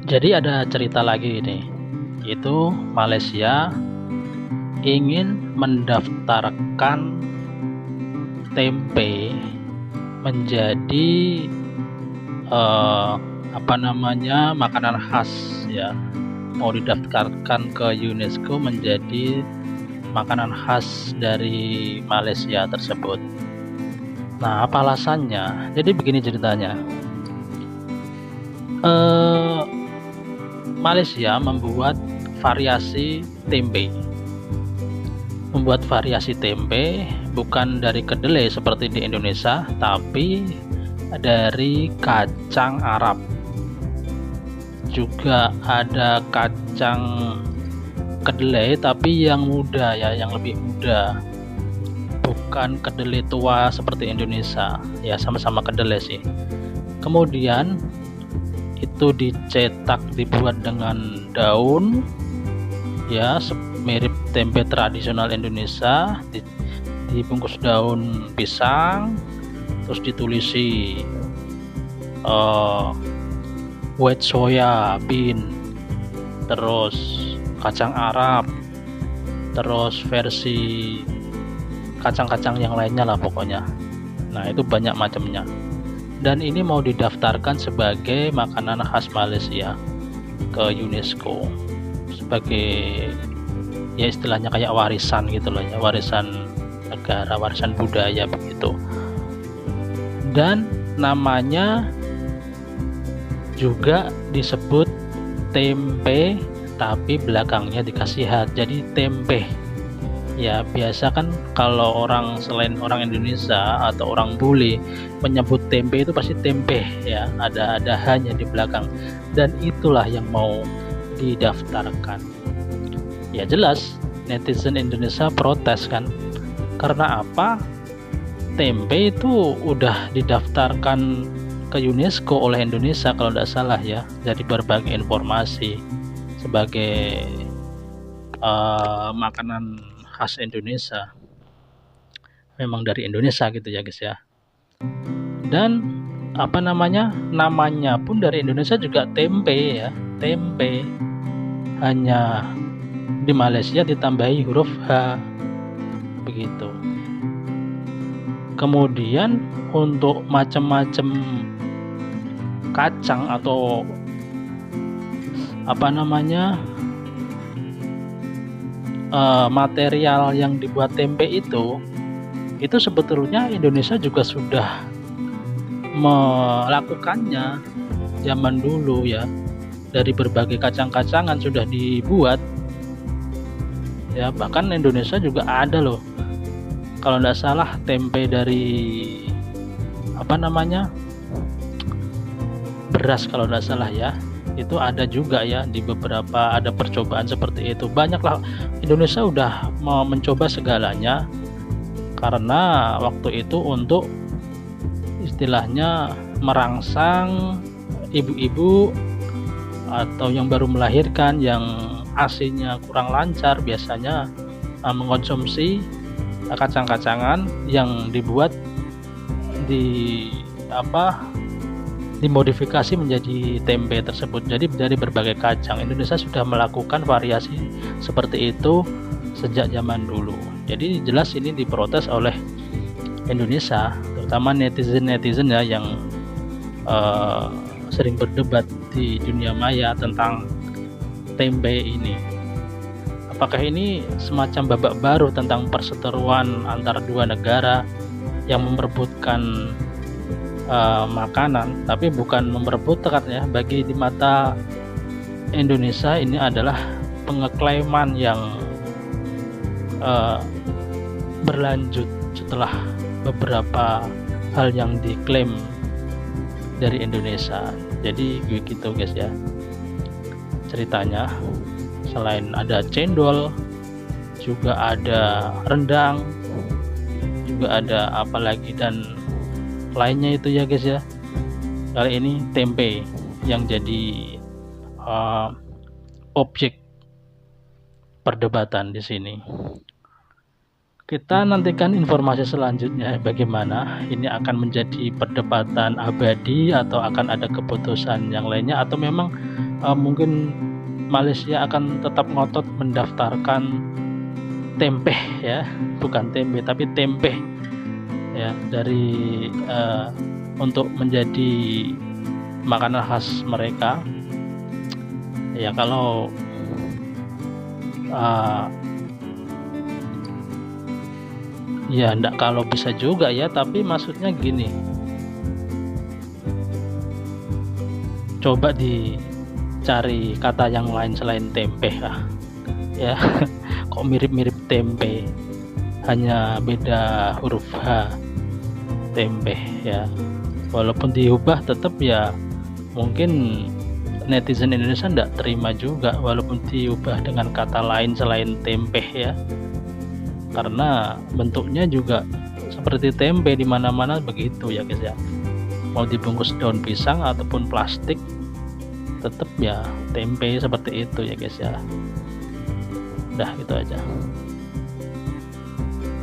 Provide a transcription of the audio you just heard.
Jadi ada cerita lagi nih, itu Malaysia ingin mendaftarkan tempe menjadi makanan khas ya, mau didaftarkan ke UNESCO menjadi makanan khas dari Malaysia tersebut. Nah, apa alasannya? Jadi begini ceritanya. Malaysia membuat variasi tempe. Bukan dari kedelai seperti di Indonesia, tapi dari kacang Arab. Juga ada kacang kedelai tapi yang muda ya, yang lebih muda. Bukan kedelai tua seperti Indonesia. Ya, sama-sama kedelai sih. Kemudian itu dicetak, dibuat dengan daun ya, mirip tempe tradisional Indonesia, dibungkus daun pisang, terus ditulisi white soya bean, terus kacang Arab, terus versi kacang-kacang yang lainnya lah pokoknya. Nah, itu banyak macamnya. Dan ini mau didaftarkan sebagai makanan khas Malaysia ke UNESCO, sebagai ya istilahnya kayak warisan gitu loh ya, warisan negara, warisan budaya begitu. Dan namanya juga disebut tempe tapi belakangnya dikasih hat, jadi tempe. Ya, biasa kan kalau orang selain orang Indonesia atau orang bule menyebut tempe itu pasti tempe ya, ada hanya di belakang. Dan itulah yang mau didaftarkan. Ya jelas netizen Indonesia protes kan. Karena apa? Tempe itu udah didaftarkan ke UNESCO oleh Indonesia kalau tidak salah ya, dari berbagai informasi sebagai makanan khas Indonesia, memang dari Indonesia gitu ya guys ya. Dan namanya pun dari Indonesia juga tempe ya, tempe, hanya di Malaysia ditambahi huruf H begitu. Kemudian untuk macam-macam kacang atau material yang dibuat tempe itu sebetulnya Indonesia juga sudah melakukannya zaman dulu ya. Dari berbagai kacang-kacangan sudah dibuat ya, bahkan Indonesia juga ada loh kalau tidak salah tempe dari beras kalau tidak salah ya, itu ada juga ya, di beberapa ada percobaan seperti itu. Banyaklah, Indonesia udah mau mencoba segalanya karena waktu itu untuk istilahnya merangsang ibu-ibu atau yang baru melahirkan, yang ASI-nya kurang lancar, biasanya mengkonsumsi kacang-kacangan yang dibuat dimodifikasi menjadi tempe tersebut. Jadi dari berbagai kacang, Indonesia sudah melakukan variasi seperti itu sejak zaman dulu. Jadi jelas ini diprotes oleh Indonesia, terutama netizen ya, yang sering berdebat di dunia maya tentang tempe ini. Apakah ini semacam babak baru tentang perseteruan antara dua negara yang memperebutkan makanan, tapi bukan memperebutkan ya. Bagi di mata Indonesia ini adalah pengeklaiman yang berlanjut setelah beberapa hal yang diklaim dari Indonesia. Jadi begitu guys ya ceritanya. Selain ada cendol, juga ada rendang, juga ada apalagi dan lainnya itu ya guys ya. Kali ini tempe yang jadi objek perdebatan di sini. Kita nantikan informasi selanjutnya bagaimana ini akan menjadi perdebatan abadi atau akan ada keputusan yang lainnya, atau memang mungkin Malaysia akan tetap ngotot mendaftarkan tempe ya, bukan tempe tapi tempe ya, dari untuk menjadi makanan khas mereka ya. Kalau ya enggak, kalau bisa juga ya, tapi maksudnya gini, coba dicari kata yang lain selain tempe ya. Kok mirip-mirip tempe, hanya beda huruf H, tempe ya. Walaupun diubah tetap ya, mungkin netizen Indonesia enggak terima juga walaupun diubah dengan kata lain selain tempe ya, karena bentuknya juga seperti tempe di mana-mana begitu ya guys ya. Mau dibungkus daun pisang ataupun plastik tetap ya tempe seperti itu ya guys ya. Udah, itu aja.